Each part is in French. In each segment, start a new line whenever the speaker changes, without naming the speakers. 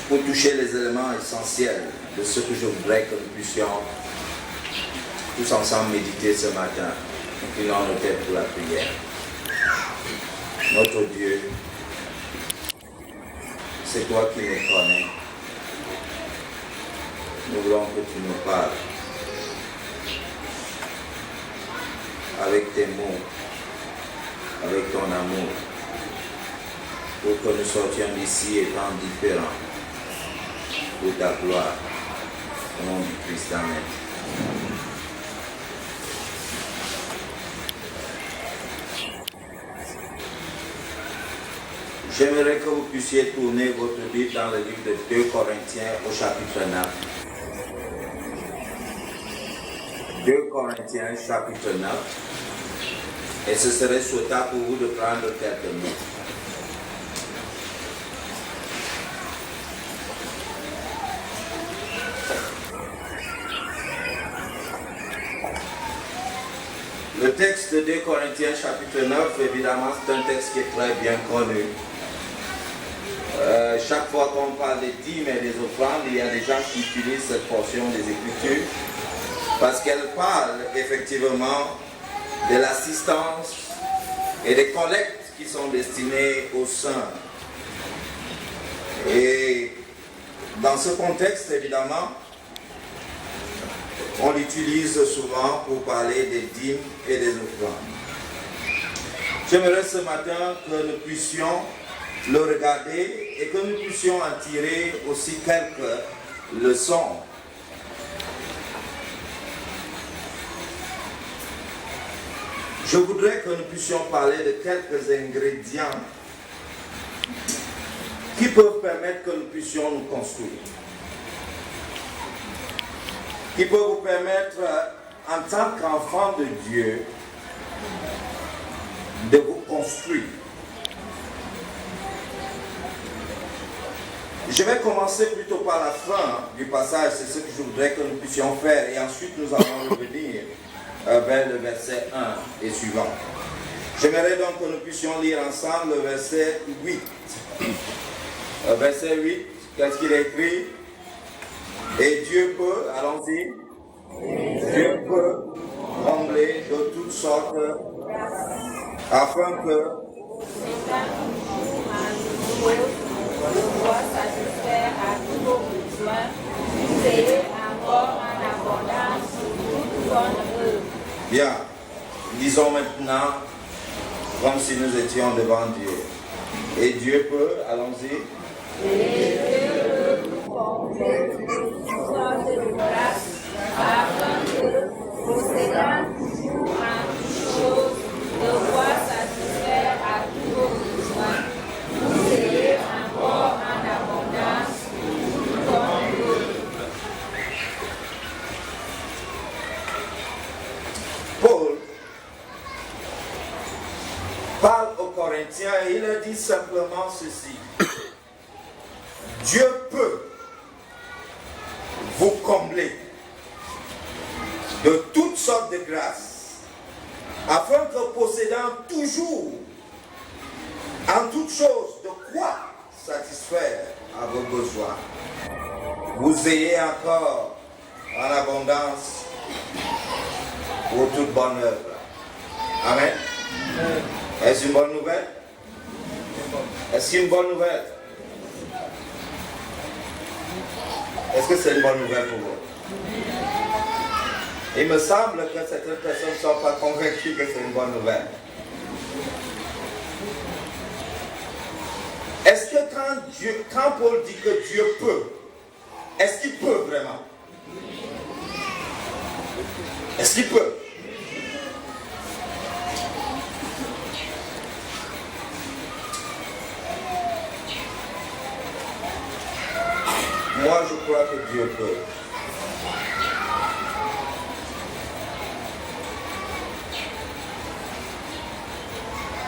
pour toucher les éléments essentiels de ce que je voudrais que nous puissions tous ensemble méditer ce matin, inclinant nos têtes pour la prière. Notre Dieu, c'est toi qui nous connais. Nous voulons que tu nous parles avec tes mots, avec ton amour, pour que nous sortions d'ici étant différents pour ta gloire. Au nom du Christ, amen. J'aimerais que vous puissiez tourner votre Bible dans le livre de 2 Corinthiens au chapitre 9. 2 Corinthiens chapitre 9. Et ce serait souhaitable pour vous de prendre quelques minutes. Le texte de 2 Corinthiens chapitre 9, évidemment, c'est un texte qui est très bien connu. Chaque fois qu'on parle des dîmes et des offrandes, il y a des gens qui utilisent cette portion des Écritures parce qu'elle parle effectivement de l'assistance et des collectes qui sont destinées aux saints. Et dans ce contexte, évidemment, on l'utilise souvent pour parler des dîmes et des offrandes. J'aimerais ce matin que nous puissions le regarder et que nous puissions en tirer aussi quelques leçons. Je voudrais que nous puissions parler de quelques ingrédients qui peuvent permettre que nous puissions nous construire. Qui peuvent vous permettre, en tant qu'enfant de Dieu, de vous construire. Je vais commencer plutôt par la fin du passage, c'est ce que je voudrais que nous puissions faire, et ensuite nous allons revenir vers le verset 1 et suivant. J'aimerais donc que nous puissions lire ensemble le verset 8. Verset 8, qu'est-ce qu'il est écrit? Et Dieu peut, allons-y, Dieu peut combler de toutes sortes afin que
satisfaire à tous vos besoins, vous ayez encore en abondance toute bonne œuvre.
Bien, disons maintenant, comme si nous étions devant Dieu. Et Dieu peut, allons-y.
Et Dieu peut vous combler de toutes sortes de grâces, afin que, possédant toujours en toutes choses, de quoi satisfaire à tous vos besoins, vous ayez encore en abondance toute bonne œuvre.
Paul parle aux Corinthiens et il leur dit simplement ceci. Dieu peut vous combler de toutes sortes de grâces, afin que possédant toujours, en toutes choses, de quoi satisfaire à vos besoins, vous ayez encore en abondance pour toute bonne œuvre. Amen. Est-ce une bonne nouvelle? Est-ce une bonne nouvelle? Est-ce que c'est une bonne nouvelle pour vous? Il me semble que certaines personnes ne sont pas convaincues que c'est une bonne nouvelle. Est-ce que quand Paul dit que Dieu peut, est-ce qu'il peut vraiment? Est-ce qu'il peut? Moi, je crois que Dieu peut.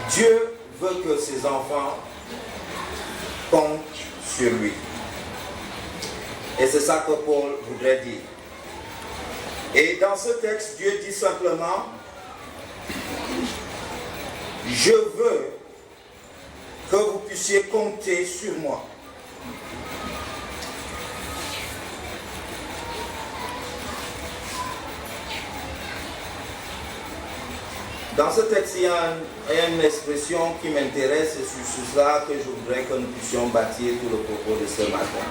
Dieu veut que ses enfants comptent sur lui. Et c'est ça que Paul voudrait dire. Et dans ce texte, Dieu dit simplement, je veux que vous puissiez compter sur moi. Dans ce texte, il y a une expression qui m'intéresse et c'est sur cela que je voudrais que nous puissions bâtir tout le propos de ce matin.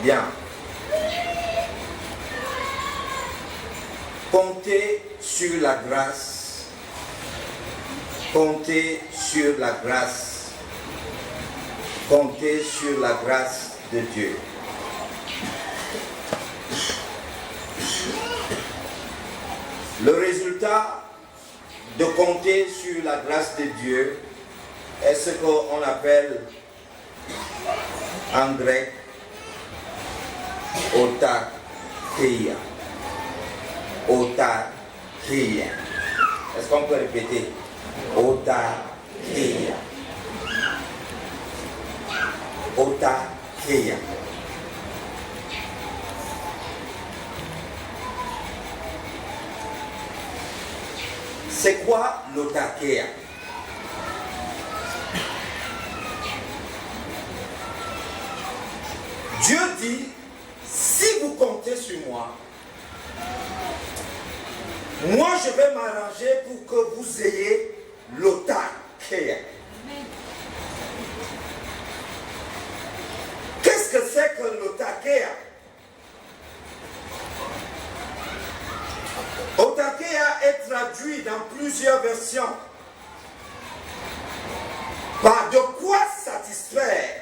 Bien. Comptez sur la grâce. Comptez sur la grâce. Comptez sur la grâce de Dieu. Le résultat de compter sur la grâce de Dieu est ce qu'on appelle en grec autarkeia. Autarkeia. Est-ce qu'on peut répéter? Autarkeia. Autarkeia. C'est quoi l'autarkeia? Dieu dit, si vous comptez sur moi, moi je vais m'arranger pour que vous ayez l'autarkeia. Qu'est-ce que c'est que l'autarkeia? Autarkeia est traduit dans plusieurs versions par de quoi satisfaire.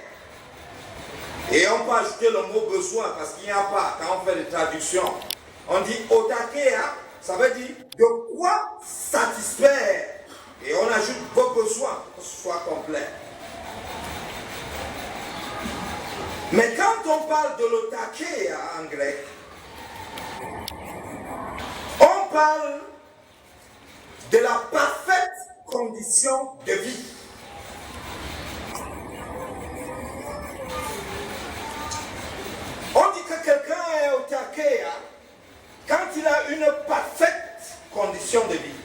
Et on peut ajouter le mot besoin parce qu'il n'y a pas, quand on fait des traductions, on dit autarkeia, ça veut dire de quoi satisfaire. Et on ajoute vos besoins pour que ce soit complet. Mais quand on parle de l'autarkeia en grec, on parle de la parfaite condition de vie. On dit que quelqu'un est autarkeia quand il a une parfaite condition de vie.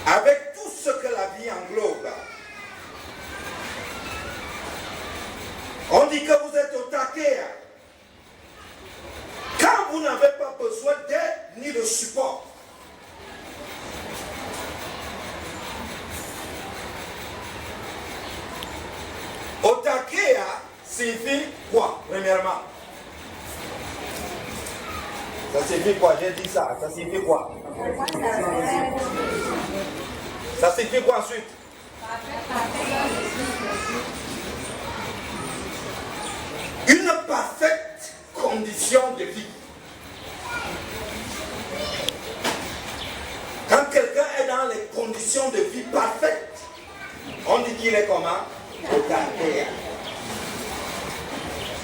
Avec tout ce que la vie englobe. On dit que vous êtes autarkeia quand vous n'avez pas besoin d'aide ni de support. Autarkeia signifie quoi, premièrement? Ça signifie quoi? J'ai dit ça. Ça signifie quoi? Ça signifie quoi ensuite? Une parfaite condition de vie. Quand quelqu'un est dans les conditions de vie parfaites, on dit qu'il est comment? Autarkeia.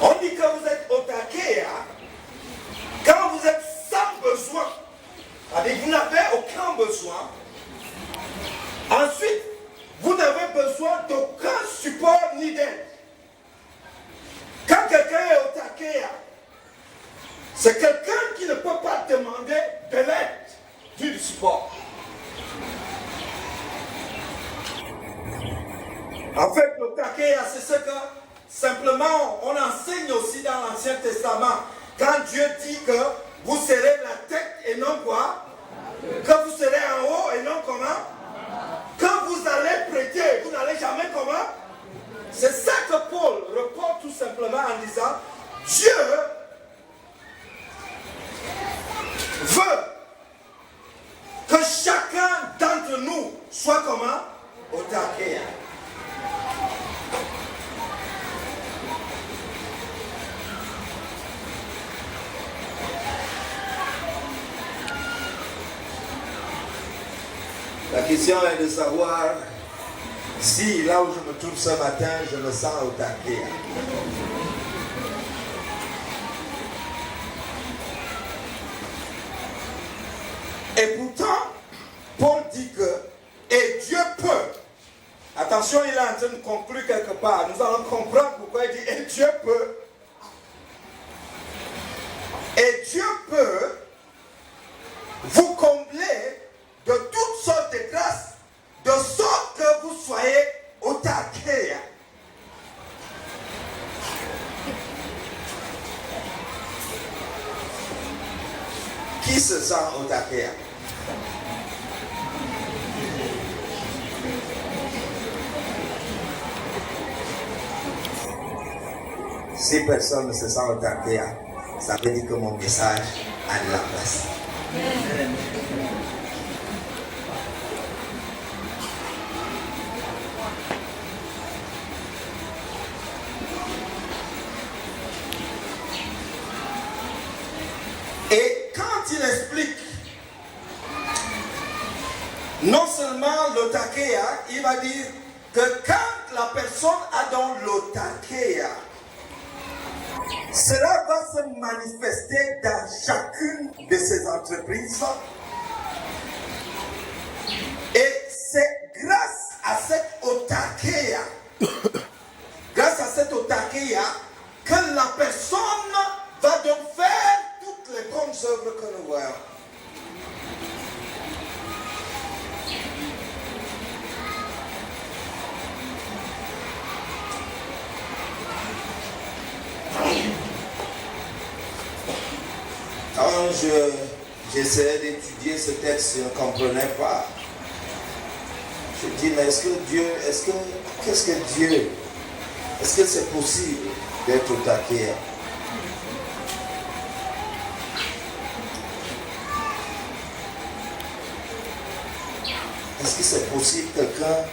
On dit que vous êtes autarkeia quand vous êtes sans besoin. C'est-à-dire que vous n'avez aucun besoin. Ensuite, vous n'avez besoin d'aucun support ni d'aide. Quand quelqu'un est autarkeia, c'est quelqu'un qui ne peut pas demander de l'aide du support. En fait, l'autarkeia, c'est ce que simplement on enseigne aussi dans l'Ancien Testament. Quand Dieu dit que vous serez la tête et non quoi? Que vous serez en haut et non comment? Que vous allez prêter, vous n'allez jamais comment? C'est ça que Paul reporte tout simplement en disant, Dieu veut que chacun d'entre nous soit comment? Autarkeia. La question est de savoir si là où je me trouve ce matin, je me sens autarkeia. Et pourtant, Paul dit que, et Dieu peut. Attention, il est en train de conclure quelque part. Nous allons comprendre pourquoi il dit, et Dieu peut. Et Dieu peut vous combler de toutes sortes de grâces, de sorte que vous soyez au taquet. Qui se sent au taquet? Si personne ne se sent au taquet, ça veut dire que mon message a de la place. Et quand il explique, non seulement l'otakeia, il va dire que quand la personne a dans l'otakeia, cela va se manifester dans chacune de ses entreprises. Et c'est grâce à cette otakeia, que la personne va donc faire toutes les bonnes œuvres que nous voyons. Quand j'essayais d'étudier ce texte, je ne comprenais pas. Je dis, mais qu'est-ce que Dieu, est-ce que c'est possible d'être au taquet? Est-ce que c'est possible que quelqu'un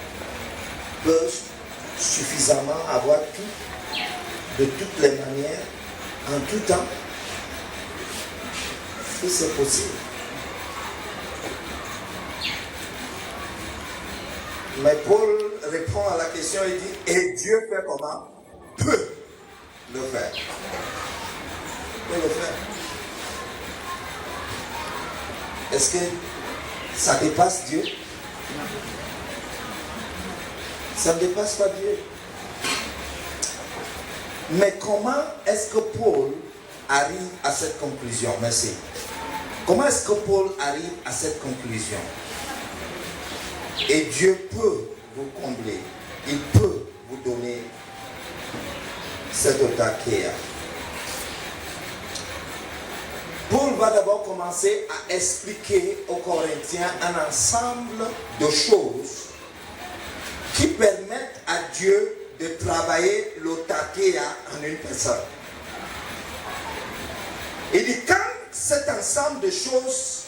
peut suffisamment avoir tout, de toutes les manières, en tout temps? Est-ce que c'est possible? Mais Paul répond à la question, il dit, et Dieu fait comment? Peut le faire. Peut le faire. Est-ce que ça dépasse Dieu? Ça ne dépasse pas Dieu. Mais comment est-ce que Paul arrive à cette conclusion? Merci. Comment est-ce que Paul arrive à cette conclusion? Et Dieu peut vous combler. Il peut vous donner cette otakeia. Paul va d'abord commencer à expliquer aux Corinthiens un ensemble de choses qui permettent à Dieu de travailler l'otakeia en une personne. Il dit, quand cet ensemble de choses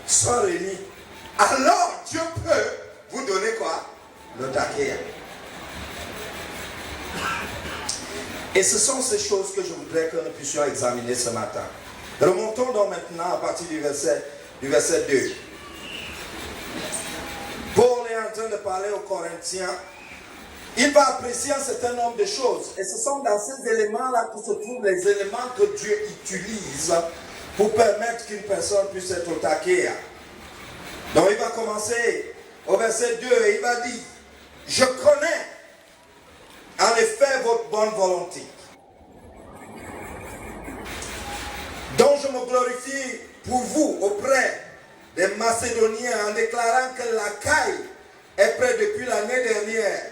sont réunies, alors Dieu peut vous donner quoi? L'otakeia. Et ce sont ces choses que je voudrais que nous puissions examiner ce matin. Remontons donc maintenant à partir du verset 2. Paul est en train de parler aux Corinthiens. Il va apprécier un certain nombre de choses. Et ce sont dans ces éléments-là que se trouvent les éléments que Dieu utilise pour permettre qu'une personne puisse être au taquet. Donc il va commencer au verset 2 et il va dire, je connais en effet votre bonne volonté, dont je me glorifie pour vous auprès des Macédoniens en déclarant que l'Achaïe est prête depuis l'année dernière.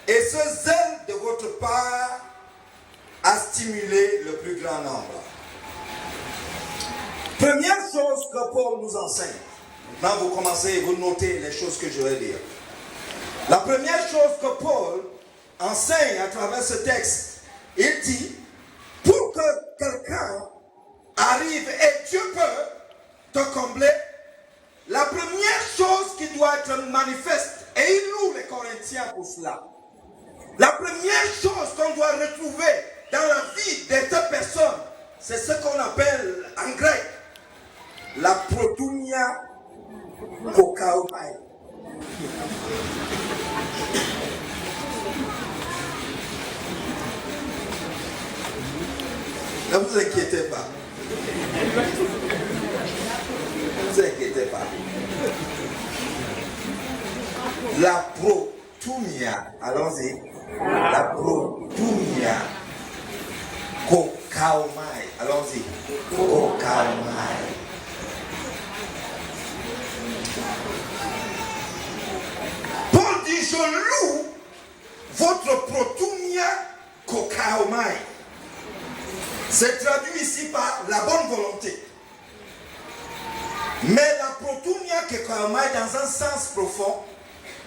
Et ce zèle de votre part a stimulé le plus grand nombre. Première chose que Paul nous enseigne. Maintenant, vous commencez et vous notez les choses que je vais dire. La première chose que Paul enseigne à travers ce texte, il dit, pour que quelqu'un arrive et Dieu peut te combler, la première chose qui doit être manifeste, et il loue les Corinthiens pour cela, la première chose qu'on doit retrouver dans la vie de cette personne, c'est ce qu'on appelle en grec la protunia kokaomai. Ne vous inquiétez pas. Ne vous inquiétez pas. La protumia, allons-y. La protumia kokaomai, allons-y. Kokaomai. loue votre protumia kokaomai. C'est traduit ici par la bonne volonté. Mais la protumia kokaomai, dans un sens profond,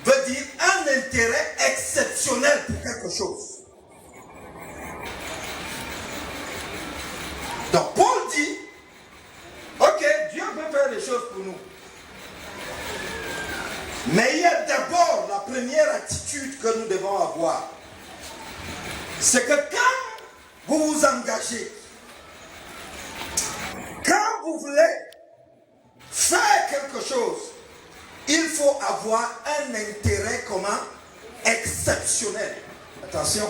veut dire un intérêt exceptionnel pour quelque chose. Donc Paul dit, ok, Dieu veut faire des choses pour nous. Mais il y a d'abord la première attitude que nous devons avoir. C'est que quand vous vous engagez, quand vous voulez faire quelque chose, il faut avoir un intérêt commun exceptionnel. Attention.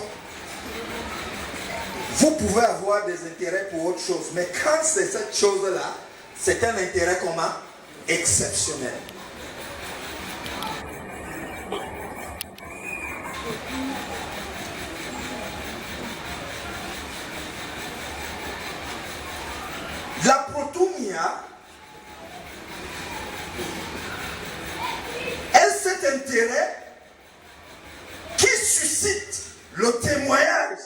Vous pouvez avoir des intérêts pour autre chose, mais quand c'est cette chose-là, c'est un intérêt commun exceptionnel. La protumia est cet intérêt qui suscite le témoignage.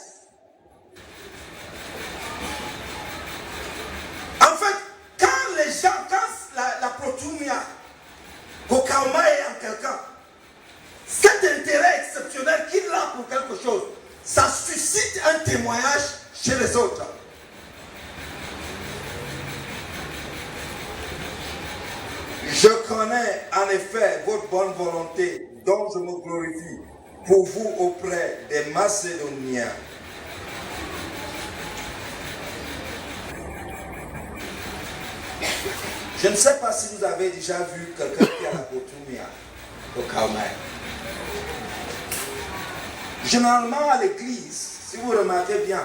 En fait, quand les gens, quand la protumia kokaomai est en quelqu'un, cet intérêt exceptionnel qu'il a pour quelque chose, ça suscite un témoignage chez les autres. Je connais en effet votre bonne volonté dont je me glorifie pour vous auprès des Macédoniens. Je ne sais pas si vous avez déjà vu quelqu'un qui a la protumia kokaomai. Généralement à l'église, si vous remarquez bien,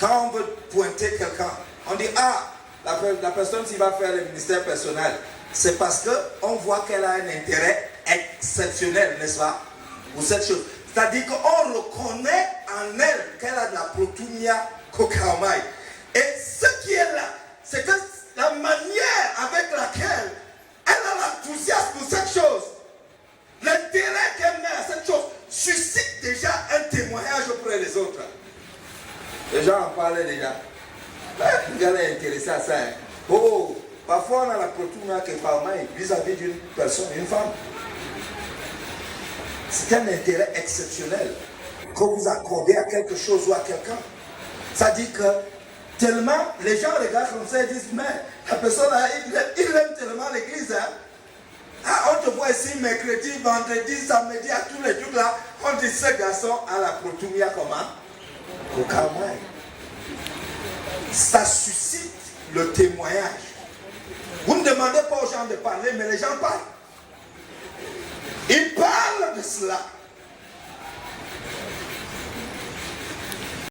quand on veut pointer quelqu'un, on dit ah, la personne qui va faire le ministère personnel, c'est parce qu'on voit qu'elle a un intérêt exceptionnel, n'est-ce pas, pour cette chose. C'est-à-dire qu'on reconnaît en elle qu'elle a de la protumia kokaomai. Et ce qui est là, c'est que la manière avec laquelle elle a l'enthousiasme pour cette chose, l'intérêt qu'elle met à cette chose, suscite déjà un témoignage auprès des autres. Les gens en parlaient déjà. Le gars est intéressé à ça. Hein. Oh, parfois on a la protumia kokaomai vis-à-vis d'une personne, une femme. C'est un intérêt exceptionnel que vous accordez à quelque chose ou à quelqu'un. Ça dit que tellement les gens regardent comme ça et disent mais la personne il aime tellement l'église. Hein? Ah, on te voit ici mercredi, vendredi, samedi, à tous les trucs là. On dit ce garçon a la protumia comment? Kokaomai. Ça suscite le témoignage. Vous ne demandez pas aux gens de parler, mais les gens parlent. Ils parlent de cela.